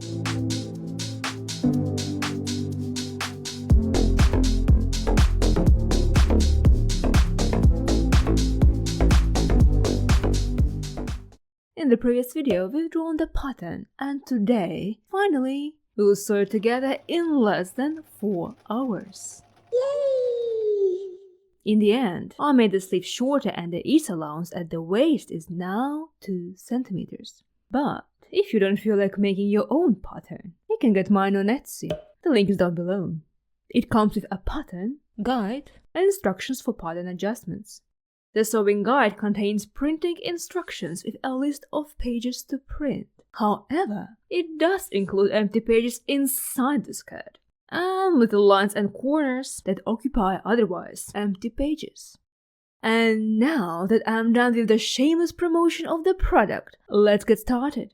In the previous video, we've drawn the pattern, and today, finally, we will sew it together in less than 4 hours. Yay! In the end, I made the sleeve shorter and the ease allowance at the waist is now 2 centimeters. But if you don't feel like making your own pattern, you can get mine on Etsy. The link is down below. It comes with a pattern, guide, and instructions for pattern adjustments. The sewing guide contains printing instructions with a list of pages to print. However, it does include empty pages inside the skirt and little lines and corners that occupy otherwise empty pages. And now that I'm done with the shameless promotion of the product, let's get started.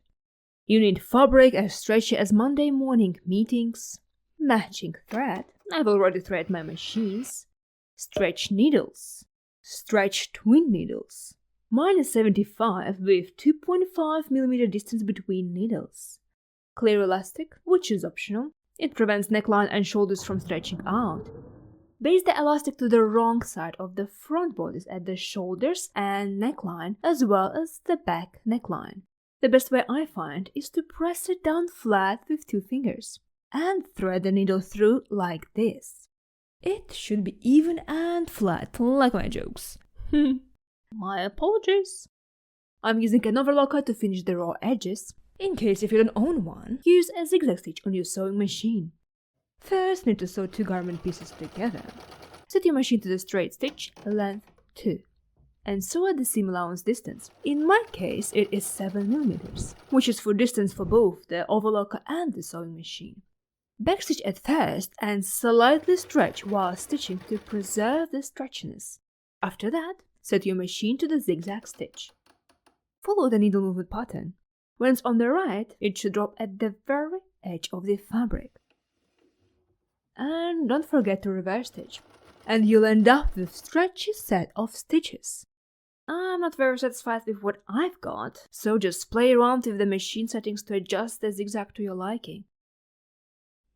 You need fabric as stretchy as Monday morning meetings, matching thread, I've already threaded my machines, stretch needles, stretch twin needles. Mine is 75 with 2.5mm distance between needles. Clear elastic, which is optional. It prevents neckline and shoulders from stretching out. Base the elastic to the wrong side of the front bodice at the shoulders and neckline as well as the back neckline. The best way I find is to press it down flat with 2 fingers and thread the needle through like this. It should be even and flat, like my jokes. My apologies. I'm using an overlocker to finish the raw edges. In case if you don't own one, use a zigzag stitch on your sewing machine. First, need to sew 2 garment pieces together. Set your machine to the straight stitch, length 2, and sew at the seam allowance distance. In my case, it is 7mm, which is for distance for both the overlocker and the sewing machine. Backstitch at first and slightly stretch while stitching to preserve the stretchiness. After that, set your machine to the zigzag stitch. Follow the needle movement pattern. When it's on the right, it should drop at the very edge of the fabric. And don't forget to reverse stitch, and you'll end up with a stretchy set of stitches. I'm not very satisfied with what I've got, so just play around with the machine settings to adjust the zigzag to your liking.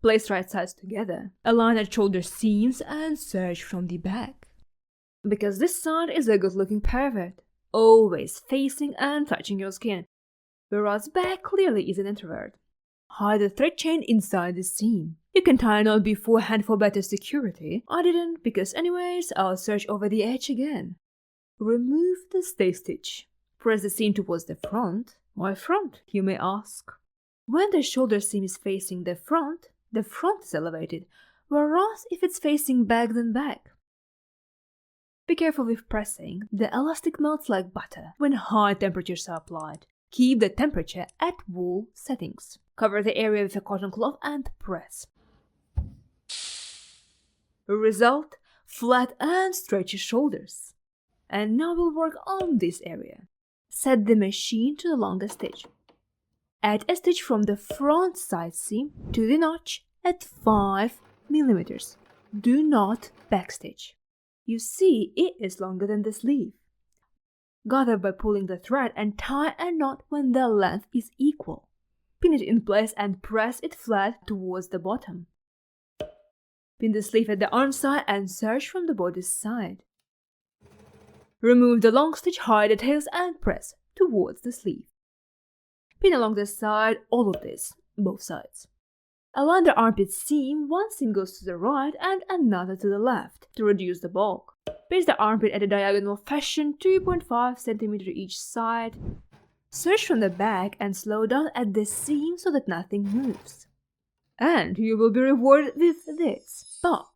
Place right sides together, align at shoulder seams and serge from the back. Because this side is a good looking pervert, always facing and touching your skin, whereas back clearly is an introvert. Hide the thread chain inside the seam. You can tie a knot beforehand for better security. I didn't because anyways I'll serge over the edge again. Remove the stay stitch. Press the seam towards the front. Why front, you may ask? When the shoulder seam is facing the front is elevated, whereas if it's facing back then back. Be careful with pressing. The elastic melts like butter when high temperatures are applied. Keep the temperature at wool settings. Cover the area with a cotton cloth and press. Result: flat and stretchy shoulders. And now we'll work on this area. Set the machine to the longest stitch. Add a stitch from the front side seam to the notch at 5mm. Do not backstitch. You see, it is longer than the sleeve. Gather by pulling the thread and tie a knot when the length is equal. Pin it in place and press it flat towards the bottom. Pin the sleeve at the arm side and serge from the bodice side. Remove the long stitch, hide the tails and press towards the sleeve. Pin along the side all of this, both sides. Align the armpit seam, one seam goes to the right and another to the left to reduce the bulk. Place the armpit at a diagonal fashion, 2.5 cm each side. Serge from the back and slow down at the seam so that nothing moves. And you will be rewarded with this. But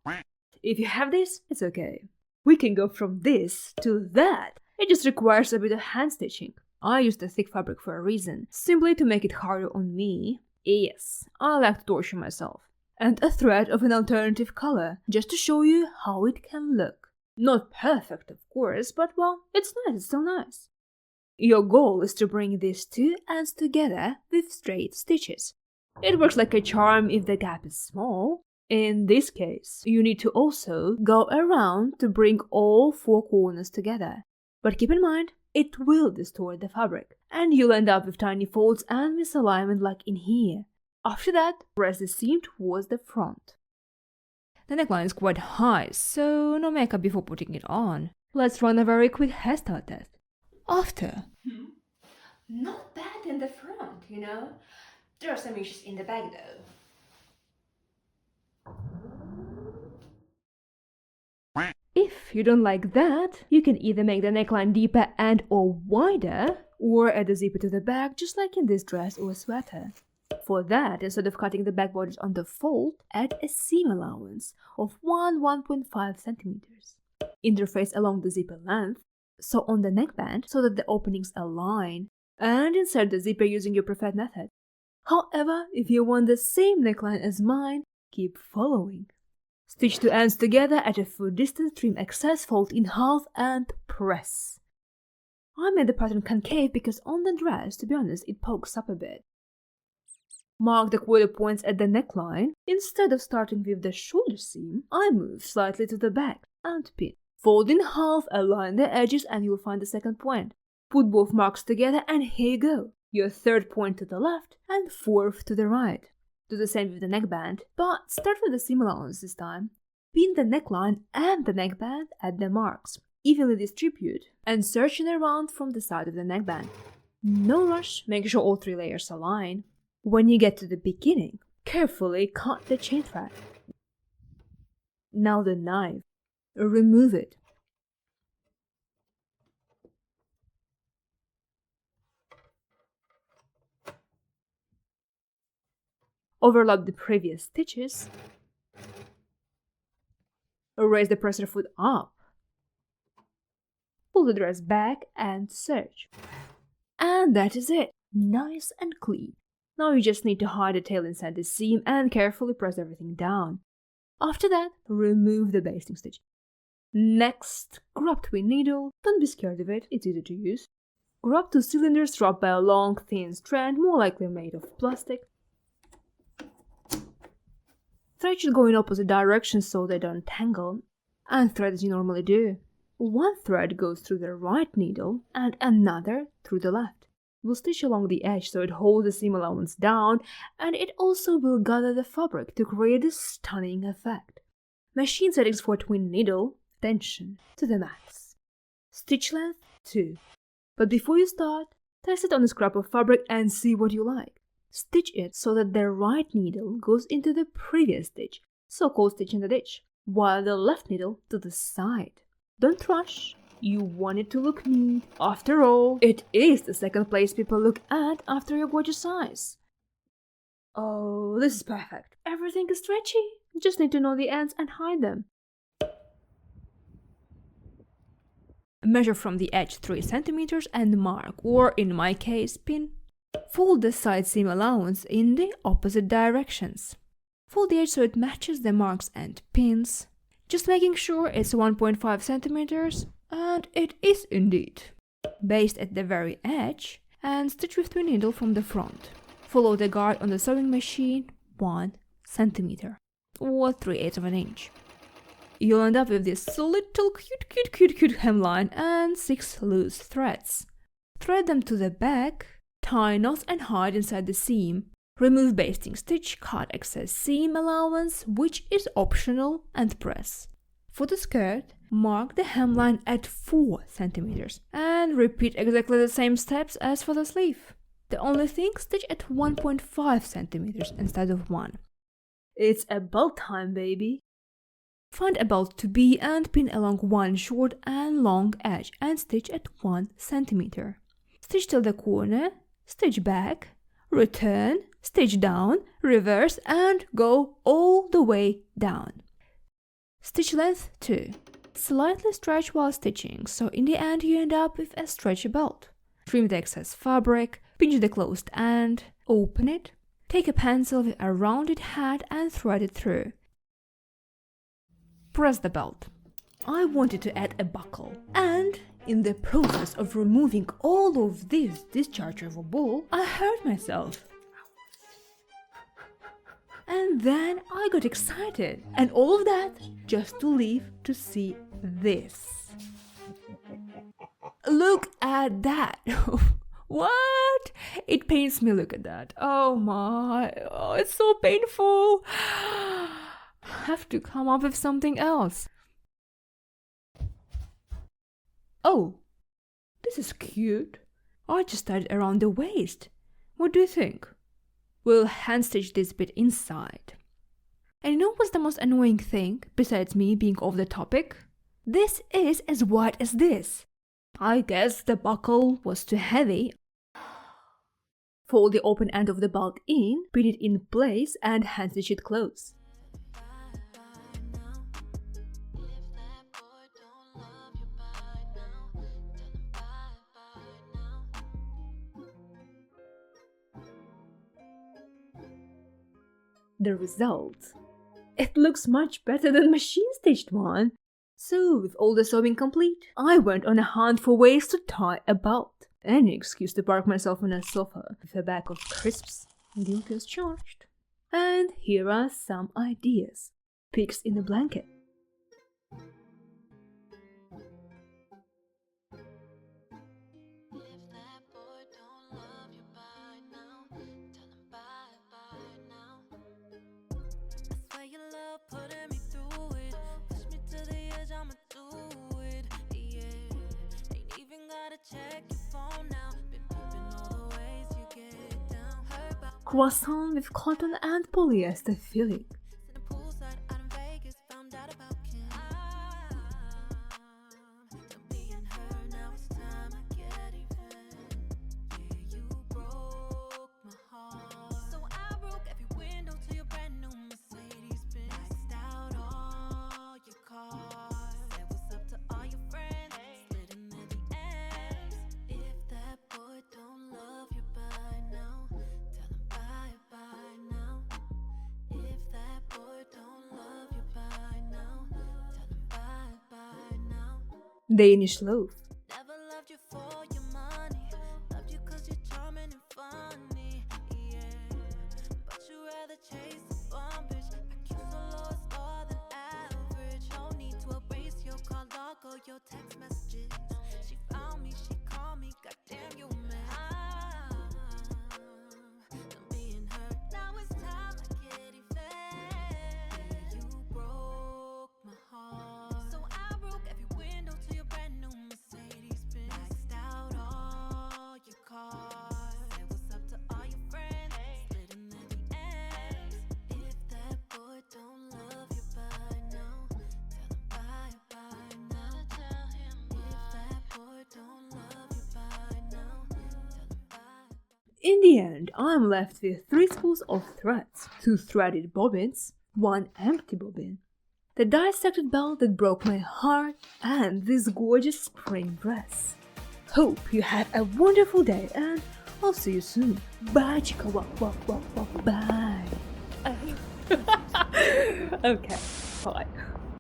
if you have this, it's okay. We can go from this to that. It just requires a bit of hand stitching. I used a thick fabric for a reason, simply to make it harder on me. Yes, I like to torture myself. And a thread of an alternative color, just to show you how it can look. Not perfect, of course, but well, it's nice, it's still nice. Your goal is to bring these two ends together with straight stitches. It works like a charm if the gap is small. In this case, you need to also go around to bring all four corners together. But keep in mind, it will distort the fabric, and you'll end up with tiny folds and misalignment like in here. After that, press the seam towards the front. The neckline is quite high, so no makeup before putting it on. Let's run a very quick hairstyle test. After. Not bad in the front, you know. There are some issues in the back though. If you don't like that, you can either make the neckline deeper and or wider, or add a zipper to the back, just like in this dress or sweater. For that, instead of cutting the back borders on the fold, add a seam allowance of 1.5 centimeters. Interface along the zipper length, so on the neckband, so that the openings align, and insert the zipper using your preferred method. However, if you want the same neckline as mine, keep following. Stitch two ends together at a foot distance, trim excess, fold in half, and press. I made the pattern concave because on the dress, to be honest, it pokes up a bit. Mark the quarter points at the neckline. Instead of starting with the shoulder seam, I move slightly to the back and pin. Fold in half, align the edges, and you'll find the second point. Put both marks together, and here you go. Your third point to the left and fourth to the right. Do the same with the neckband, but start with the seam allowance this time. Pin the neckline and the neckband at the marks. Evenly distribute and searching around from the side of the neckband. No rush, make sure all 3 layers align. When you get to the beginning, carefully cut the chain thread. Now the knife. Remove it. Overlap the previous stitches. Raise the presser foot up. Pull the dress back and search. And that is it. Nice and clean. Now you just need to hide the tail inside the seam and carefully press everything down. After that, remove the basting stitch. Next, grab twin needle. Don't be scared of it, it's easy to use. Grab 2 cylinders wrapped by a long, thin strand, more likely made of plastic. Thread should go in opposite directions so they don't tangle, and thread as you normally do. One thread goes through the right needle and another through the left. We'll stitch along the edge so it holds the seam allowance down, and it also will gather the fabric to create a stunning effect. Machine settings for twin needle, tension to the max. Stitch length 2. But before you start, test it on a scrap of fabric and see what you like. Stitch it so that the right needle goes into the previous stitch, so-called stitch in the ditch, while the left needle to the side. Don't rush. You want it to look neat. After all, it is the second place people look at after your gorgeous eyes. Oh, this is perfect. Everything is stretchy. Just need to know the ends and hide them. Measure from the edge 3 centimeters and mark, or in my case, pin. Fold the side seam allowance in the opposite directions. Fold the edge so it matches the marks and pins. Just making sure it's 1.5 centimeters, and it is indeed. Baste at the very edge and stitch with twin needle from the front. Follow the guard on the sewing machine 1 centimeter, or 3/8 of an inch. You'll end up with this little cute hemline and 6 loose threads. Thread them to the back, tie knots and hide inside the seam. Remove basting stitch, cut excess seam allowance, which is optional, and press. For the skirt, mark the hemline at 4 centimeters and repeat exactly the same steps as for the sleeve. The only thing, stitch at 1.5 centimeters instead of 1. It's a belt time, baby! Find a belt to be and pin along one short and long edge and stitch at 1 centimeter. Stitch till the corner, stitch back, return, stitch down, reverse, and go all the way down. Stitch length 2. Slightly stretch while stitching, so in the end you end up with a stretchy belt. Trim the excess fabric, pinch the closed end, open it, take a pencil with a rounded head and thread it through. Press the belt. I wanted to add a buckle, and in the process of removing all of this dischargeable ball, I hurt myself. And then I got excited, and all of that just to leave to see this. Look at that! What? It pains me, look at that. Oh my, oh, it's so painful. Have to come up with something else. Oh, this is cute. I just tied it around the waist. What do you think? We'll hand stitch this bit inside. And you know what's the most annoying thing, besides me being off the topic? This is as wide as this. I guess the buckle was too heavy. Fold the open end of the belt in, pin it in place, and hand stitch it close. The result. It looks much better than machine-stitched one. So, with all the sewing complete, I went on a hunt for ways to tie a belt. Any excuse to park myself on a sofa with a bag of crisps. Guilty as charged. And here are some ideas. Pigs in a blanket. Croissant with cotton and polyester filling. Danish loaf. Never loved you for your money, loved you 'cause you're charming and funny, yeah. But you rather chase the bum bitch, like you so low it's lower than average. No need to erase your call log or your text messages. She found me, she called me, goddamn you man. I'm being hurt, now it's time I get even. You broke my heart, so I broke every window to your brand new Mercedes Benz. Maxed out all your cars, said what's up to all your friends, slid in the DMs. If that boy don't love you by now, tell him bye bye now. Tell him if that boy don't love you by now, tell him bye. In the end, I'm left with 3 spools of threads, 2 threaded bobbins, 1 empty bobbin, the dissected belt that broke my heart, and this gorgeous spring dress. Hope you have a wonderful day, and I'll see you soon. Bye, chicka, walk, walk, walk, walk, bye. Okay, bye.